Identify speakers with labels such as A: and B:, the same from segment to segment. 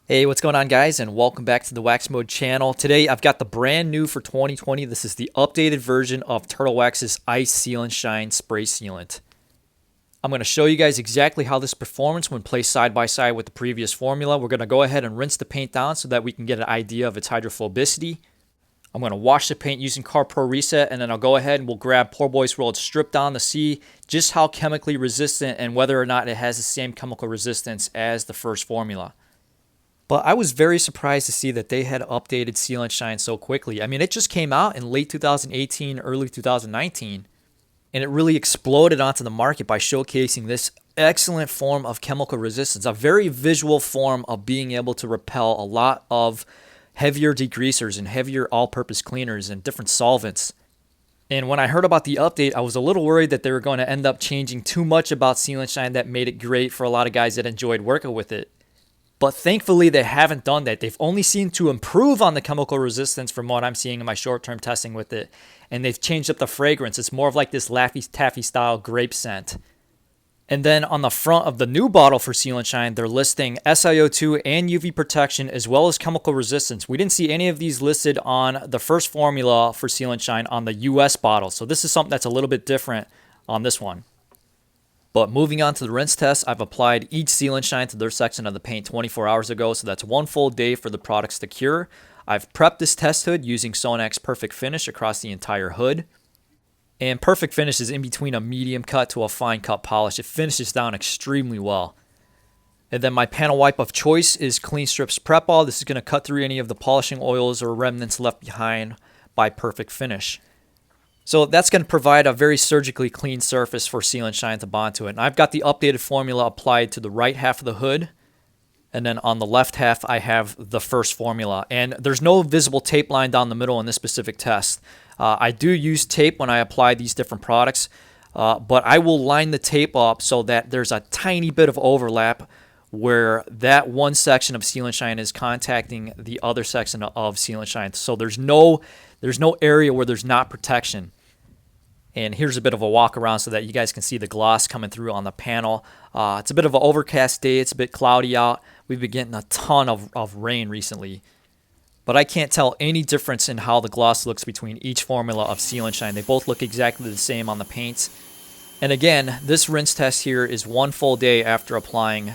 A: Hey, what's going on, guys, and welcome back to the WaxMode channel. Today, I've got the brand new for 2020. This is the updated version of Turtle Wax's Ice Seal and Shine Spray Sealant. I'm going to show you guys exactly how this performs when placed side by side with the previous formula. We're going to go ahead and rinse the paint down so that we can get an idea of its hydrophobicity. I'm going to wash the paint using CarPro Reset, and then I'll go ahead and we'll grab Poorboy's rolled strip down to see just how chemically resistant and whether or not it has the same chemical resistance as the first formula. But I was very surprised to see that they had updated Seal and Shine so quickly. I mean, it just came out in late 2018, early 2019, and it really exploded onto the market by showcasing this excellent form of chemical resistance, a very visual form of being able to repel a lot of heavier degreasers and heavier all-purpose cleaners and different solvents. And when I heard about the update, I was a little worried that they were going to end up changing too much about Seal and Shine that made it great for a lot of guys that enjoyed working with it. But thankfully, they haven't done that. They've only seemed to improve on the chemical resistance from what I'm seeing in my short-term testing with it. And they've changed up the fragrance. It's more of like this Laffy Taffy style grape scent. And then on the front of the new bottle for Seal and Shine, they're listing SiO2 and UV protection as well as chemical resistance. We didn't see any of these listed on the first formula for Seal and Shine on the US bottle. So this is something that's a little bit different on this one. But moving on to the rinse test, I've applied each Seal and Shine to their section of the paint 24 hours ago, so that's one full day for the products to cure. I've prepped this test hood using Sonax Perfect Finish across the entire hood. And Perfect Finish is in between a medium cut to a fine cut polish. It finishes down extremely well. And then my panel wipe of choice is Klean Strip Prep-All. This is going to cut through any of the polishing oils or remnants left behind by Perfect Finish. So that's going to provide a very surgically clean surface for Seal and Shine to bond to it. And I've got the updated formula applied to the right half of the hood. And then on the left half, I have the first formula. And there's no visible tape line down the middle in this specific test. I do use tape when I apply these different products. But I will line the tape up so that there's a tiny bit of overlap where that one section of Seal and Shine is contacting the other section of Seal and Shine. So there's no area where there's not protection. And here's a bit of a walk around so that you guys can see the gloss coming through on the panel. It's a bit of an overcast day. It's a bit cloudy out. We've been getting a ton of rain recently. But I can't tell any difference in how the gloss looks between each formula of Seal and Shine. They both look exactly the same on the paints. And again, this rinse test here is one full day after applying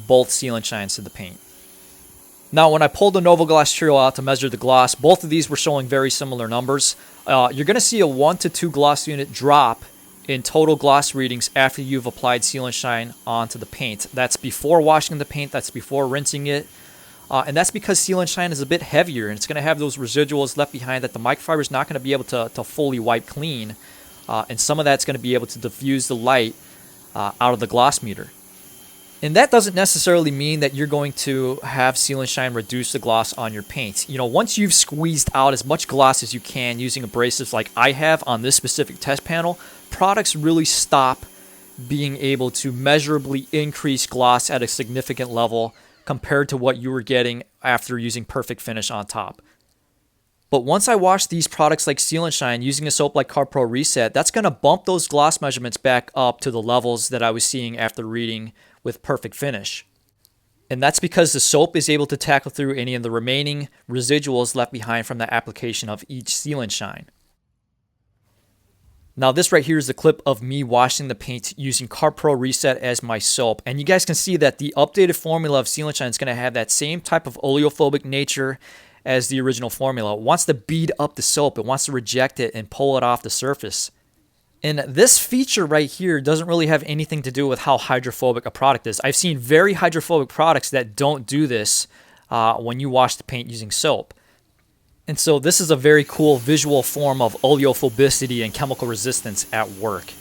A: both Seal and Shines to the paint. Now, when I pulled the Nova Gloss Trio out to measure the gloss, both of these were showing very similar numbers. You're going to see a 1 to 2 gloss unit drop in total gloss readings after you've applied Seal and Shine onto the paint. That's before washing the paint, that's before rinsing it. And that's because Seal and Shine is a bit heavier, and it's going to have those residuals left behind that the microfiber is not going to be able to fully wipe clean. And some of that's going to be able to diffuse the light out of the gloss meter. And that doesn't necessarily mean that you're going to have Seal and Shine reduce the gloss on your paints. You know, once you've squeezed out as much gloss as you can using abrasives like I have on this specific test panel, products really stop being able to measurably increase gloss at a significant level compared to what you were getting after using Perfect Finish on top. But once I wash these products like Seal and Shine using a soap like CarPro Reset, that's going to bump those gloss measurements back up to the levels that I was seeing after reading with Perfect Finish. And that's because the soap is able to tackle through any of the remaining residuals left behind from the application of each Seal and Shine. Now this right here is the clip of me washing the paint using CarPro Reset as my soap. And you guys can see that the updated formula of Seal and Shine is going to have that same type of oleophobic nature as the original formula. It wants to bead up the soap. It wants to reject it and pull it off the surface. And this feature right here doesn't really have anything to do with how hydrophobic a product is. I've seen very hydrophobic products that don't do this when you wash the paint using soap. And so this is a very cool visual form of oleophobicity and chemical resistance at work.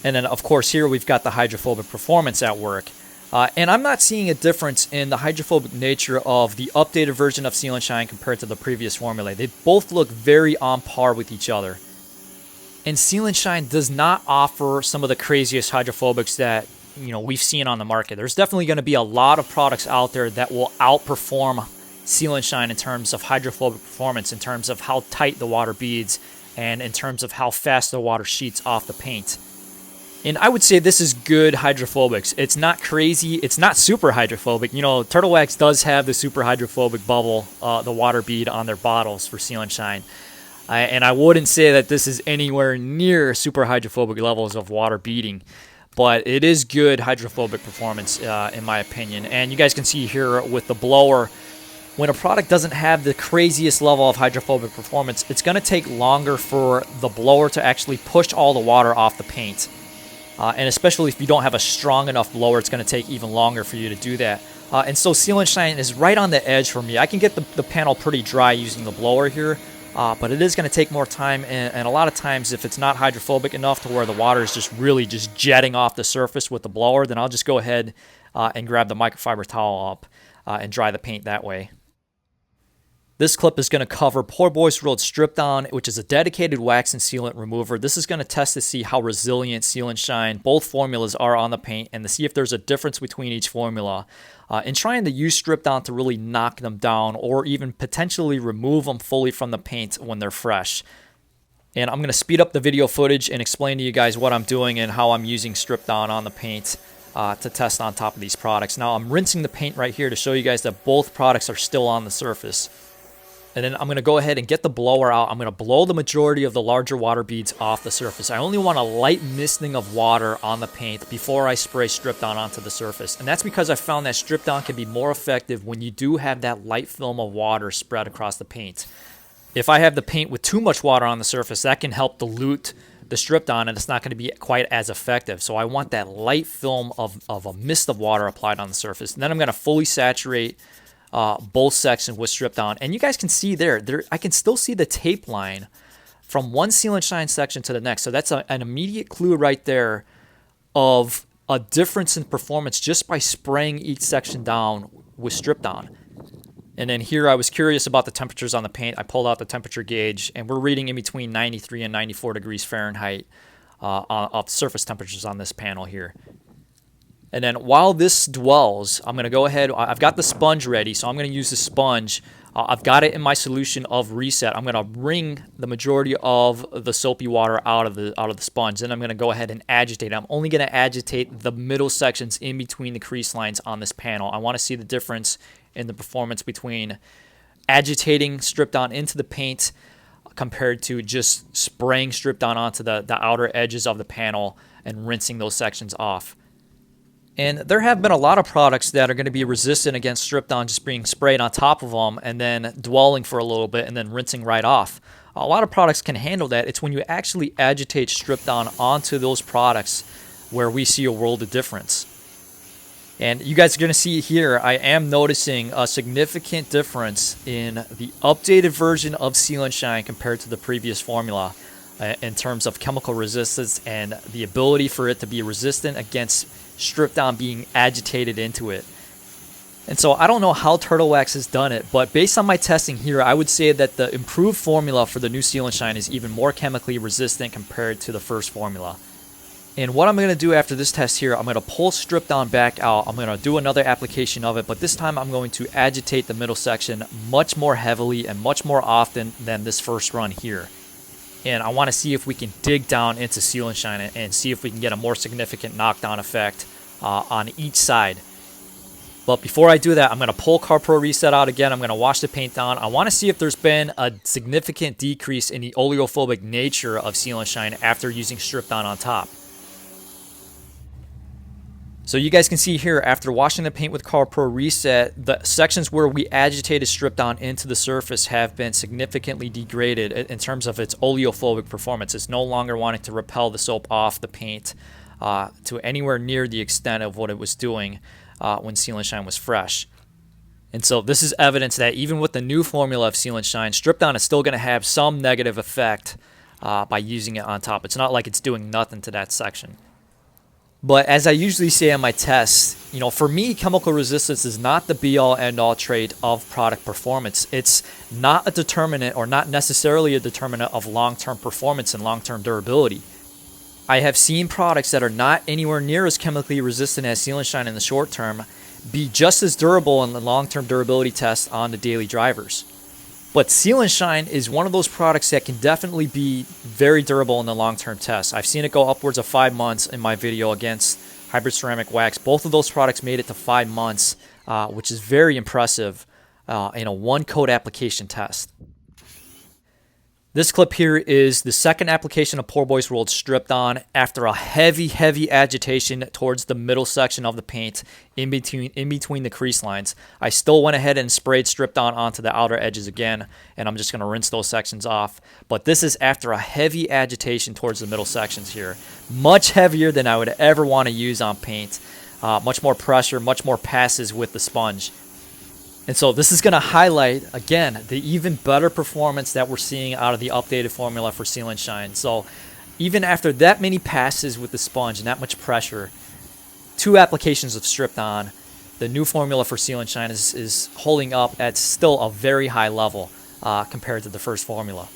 A: And then, of course, here we've got the hydrophobic performance at work. And I'm not seeing a difference in the hydrophobic nature of the updated version of Seal and Shine compared to the previous formula. They both look very on par with each other. And Seal and Shine does not offer some of the craziest hydrophobics that we've seen on the market. There's definitely going to be a lot of products out there that will outperform Seal and Shine in terms of hydrophobic performance, in terms of how tight the water beads, and in terms of how fast the water sheets off the paint. And I would say this is good hydrophobics. It's not crazy. It's not super hydrophobic. You know, Turtle Wax does have the super hydrophobic bubble, the water bead on their bottles for Seal and Shine. And I wouldn't say that this is anywhere near super hydrophobic levels of water beading. But it is good hydrophobic performance, in my opinion. And you guys can see here with the blower, when a product doesn't have the craziest level of hydrophobic performance, it's going to take longer for the blower to actually push all the water off the paint. And especially if you don't have a strong enough blower, it's going to take even longer for you to do that. And so Seal and Shine is right on the edge for me. I can get the panel pretty dry using the blower here, but it is going to take more time. And a lot of times, if it's not hydrophobic enough to where the water is just really just jetting off the surface with the blower, then I'll just go ahead and grab the microfiber towel up and dry the paint that way. This clip is going to cover Poorboy's Road Strip Down, which is a dedicated wax and sealant remover. This is going to test to see how resilient Seal and Shine, both formulas, are on the paint, and to see if there's a difference between each formula. And trying to use Strip Down to really knock them down or even potentially remove them fully from the paint when they're fresh. And I'm going to speed up the video footage and explain to you guys what I'm doing and how I'm using Strip Down on the paint to test on top of these products. Now I'm rinsing the paint right here to show you guys that both products are still on the surface. And then I'm going to go ahead and get the blower out. I'm going to blow the majority of the larger water beads off the surface. I only want a light misting of water on the paint before I spray Strip Down onto the surface. And that's because I found that Strip Down can be more effective when you do have that light film of water spread across the paint. If I have the paint with too much water on the surface, that can help dilute the Strip Down, and it's not going to be quite as effective. So I want that light film of a mist of water applied on the surface. And then I'm going to fully saturate both sections with Strip Down. And you guys can see there I can still see the tape line from one Seal and Shine section to the next. So that's an immediate clue right there of a difference in performance just by spraying each section down with Strip Down. And then here I was curious about the temperatures on the paint. I pulled out the temperature gauge, and we're reading in between 93 and 94 degrees Fahrenheit of surface temperatures on this panel here. And then while this dwells, I'm going to go ahead. I've got the sponge ready, so I'm going to use the sponge. I've got it in my solution of Reset. I'm going to wring the majority of the soapy water out of the sponge. Then I'm going to go ahead and agitate. I'm only going to agitate the middle sections in between the crease lines on this panel. I want to see the difference in the performance between agitating Strip Down into the paint compared to just spraying Strip Down onto the outer edges of the panel and rinsing those sections off. And there have been a lot of products that are going to be resistant against Strip Down just being sprayed on top of them and then dwelling for a little bit and then rinsing right off. A lot of products can handle that. It's when you actually agitate Strip Down onto those products where we see a world of difference. And you guys are going to see here, I am noticing a significant difference in the updated version of Seal and Shine compared to the previous formula in terms of chemical resistance and the ability for it to be resistant against Strip Down being agitated into it. And so I don't know how Turtle Wax has done it, but based on my testing here, I would say that the improved formula for the new Seal and Shine is even more chemically resistant compared to the first formula. And what I'm going to do after this test here, I'm going to pull Strip Down back out. I'm going to do another application of it, but this time I'm going to agitate the middle section much more heavily and much more often than this first run here. And I want to see if we can dig down into Seal and Shine and see if we can get a more significant knockdown effect on each side. But before I do that, I'm going to pull CarPro Reset out again. I'm going to wash the paint down. I want to see if there's been a significant decrease in the oleophobic nature of Seal and Shine after using Strip Down on top. So you guys can see here, after washing the paint with CarPro Reset, the sections where we agitated Strip Down into the surface have been significantly degraded in terms of its oleophobic performance. It's no longer wanting to repel the soap off the paint to anywhere near the extent of what it was doing when Seal and Shine was fresh. And so this is evidence that even with the new formula of Seal and Shine, Strip Down is still going to have some negative effect by using it on top. It's not like it's doing nothing to that section. But as I usually say in my tests, you know, for me, chemical resistance is not the be-all, end-all trait of product performance. It's not a determinant or not necessarily a determinant of long-term performance and long-term durability. I have seen products that are not anywhere near as chemically resistant as Seal and Shine in the short term be just as durable in the long-term durability test on the daily drivers. But Seal and Shine is one of those products that can definitely be very durable in the long-term test. I've seen it go upwards of 5 months in my video against hybrid ceramic wax. Both of those products made it to 5 months, which is very impressive in a one-coat application test. This clip here is the second application of Poorboy's World stripped on after a heavy agitation towards the middle section of the paint in between the crease lines. I still went ahead and sprayed stripped on onto the outer edges again, and I'm just going to rinse those sections off. But this is after a heavy agitation towards the middle sections here. Much heavier than I would ever want to use on paint. Much more pressure, much more passes with the sponge. And so this is going to highlight, again, the even better performance that we're seeing out of the updated formula for Seal and Shine. So even after that many passes with the sponge and that much pressure, 2 applications of stripped on, the new formula for Seal and Shine is holding up at still a very high level compared to the first formula.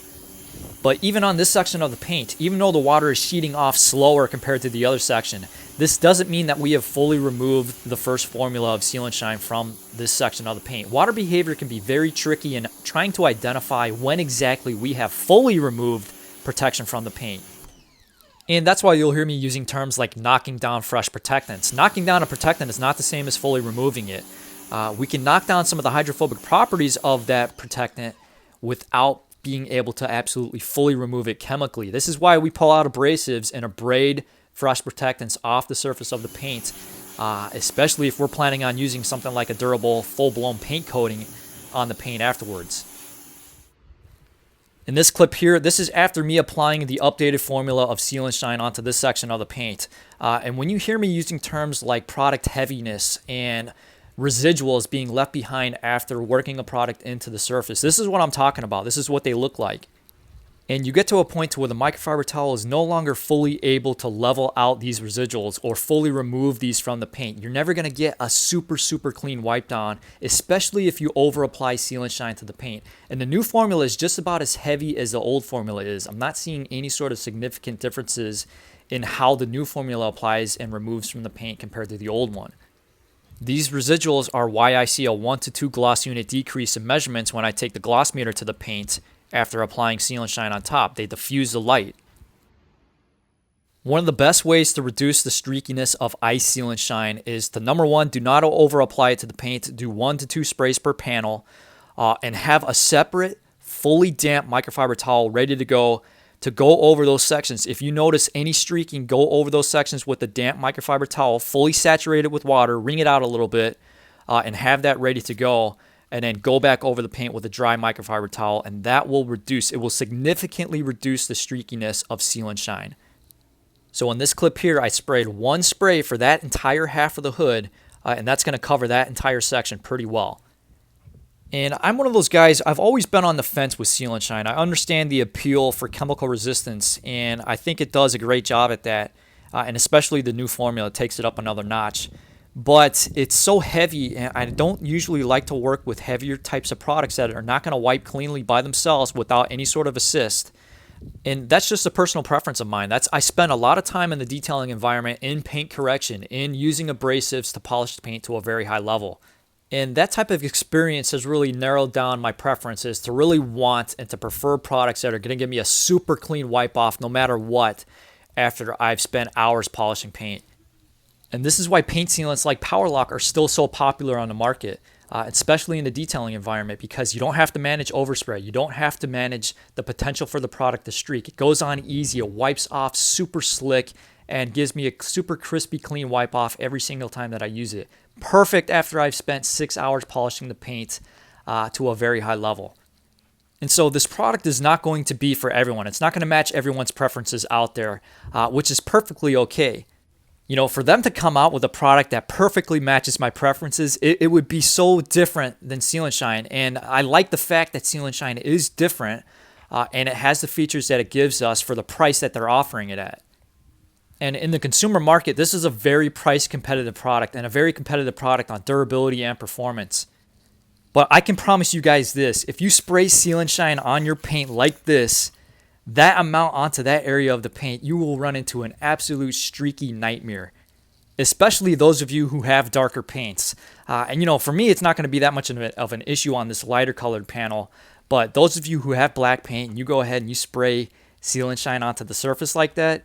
A: But even on this section of the paint, even though the water is sheeting off slower compared to the other section, this doesn't mean that we have fully removed the first formula of Seal and Shine from this section of the paint. Water behavior can be very tricky in trying to identify when exactly we have fully removed protection from the paint. And that's why you'll hear me using terms like knocking down fresh protectants. Knocking down a protectant is not the same as fully removing it. We can knock down some of the hydrophobic properties of that protectant without being able to absolutely fully remove it chemically. This is why we pull out abrasives and abrade fresh protectants off the surface of the paint, especially if we're planning on using something like a durable full-blown paint coating on the paint afterwards. In this clip here, this is after me applying the updated formula of Seal and Shine onto this section of the paint. And when you hear me using terms like product heaviness and residuals being left behind after working a product into the surface, this is what I'm talking about. This is what they look like. And you get to a point to where the microfiber towel is no longer fully able to level out these residuals or fully remove these from the paint. You're never going to get a super clean wipe down, especially if you over apply Seal and Shine to the paint. And the new formula is just about as heavy as the old formula is. I'm not seeing any sort of significant differences in how the new formula applies and removes from the paint compared to the old one. These residuals are why I see a 1 to 2 gloss unit decrease in measurements when I take the gloss meter to the paint after applying Seal and Shine on top. They diffuse the light. One of the best ways to reduce the streakiness of ice Seal and Shine is to, number 1, do not over apply it to the paint. Do 1 to 2 sprays per panel and have a separate, fully damp microfiber towel ready to go over those sections. If you notice any streaking, go over those sections with the damp microfiber towel, fully saturate it with water, wring it out a little bit, and have that ready to go. And then go back over the paint with a dry microfiber towel, and that will significantly reduce the streakiness of Seal and Shine. So in this clip here, I sprayed 1 spray for that entire half of the hood, and that's going to cover that entire section pretty well. And I'm one of those guys, I've always been on the fence with Seal and Shine. I understand the appeal for chemical resistance, and I think it does a great job at that, and especially the new formula takes it up another notch. But it's so heavy, and I don't usually like to work with heavier types of products that are not going to wipe cleanly by themselves without any sort of assist. And that's just a personal preference of mine. I spend a lot of time in the detailing environment, in paint correction, in using abrasives to polish the paint to a very high level. And that type of experience has really narrowed down my preferences to really want and to prefer products that are going to give me a super clean wipe off no matter what after I've spent hours polishing paint. And this is why paint sealants like PowerLock are still so popular on the market, especially in the detailing environment, because you don't have to manage overspray. You don't have to manage the potential for the product to streak. It goes on easy. It wipes off super slick and gives me a super crispy, clean wipe off every single time that I use it. Perfect after I've spent 6 hours polishing the paint to a very high level. And so this product is not going to be for everyone. It's not going to match everyone's preferences out there, which is perfectly okay. You know, for them to come out with a product that perfectly matches my preferences, it would be so different than Seal and Shine. And I like the fact that Seal and Shine is different and it has the features that it gives us for the price that they're offering it at. And in the consumer market, this is a very price competitive product and a very competitive product on durability and performance. But I can promise you guys this, if you spray Seal and Shine on your paint like this, that amount onto that area of the paint, you will run into an absolute streaky nightmare, especially those of you who have darker paints. And you know, for me, it's not going to be that much of an issue on this lighter colored panel, But those of you who have black paint and you go ahead and you spray Seal and Shine onto the surface like that,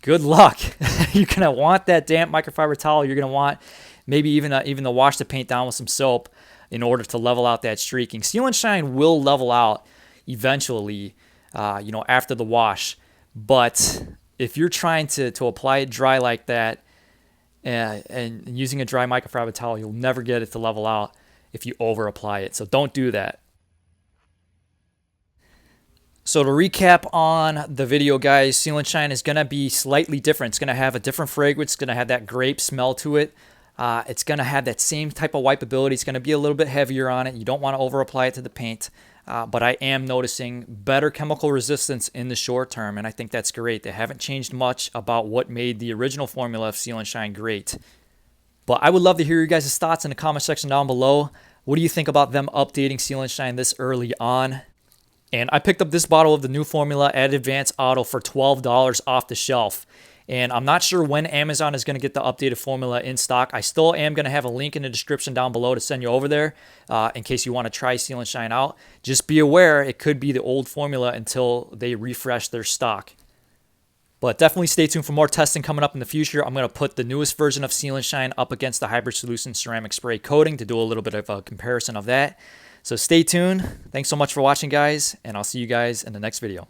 A: good luck. You're going to want that damp microfiber towel. You're going to want maybe even to wash the paint down with some soap in order to level out that streaking. Seal and Shine will level out eventually, after the wash. But if you're trying to apply it dry like that and using a dry microfiber towel, you'll never get it to level out if you over apply it. So don't do that. So to recap on the video, guys, Seal and Shine is going to be slightly different. It's going to have a different fragrance. It's going to have that grape smell to it. It's going to have that same type of wipeability. It's going to be a little bit heavier on it. You don't want to over apply it to the paint. But I am noticing better chemical resistance in the short term, and I think that's great. They haven't changed much about what made the original formula of Seal and Shine great. But I would love to hear your guys' thoughts in the comment section down below. What do you think about them updating Seal and Shine this early on? And I picked up this bottle of the new formula at Advanced Auto for $12 off the shelf. And I'm not sure when Amazon is going to get the updated formula in stock. I still am going to have a link in the description down below to send you over there in case you want to try Seal and Shine out. Just be aware it could be the old formula until they refresh their stock. But definitely stay tuned for more testing coming up in the future. I'm going to put the newest version of Seal and Shine up against the Hybrid Solution Ceramic Spray Coating to do a little bit of a comparison of that. So stay tuned. Thanks so much for watching, guys, and I'll see you guys in the next video.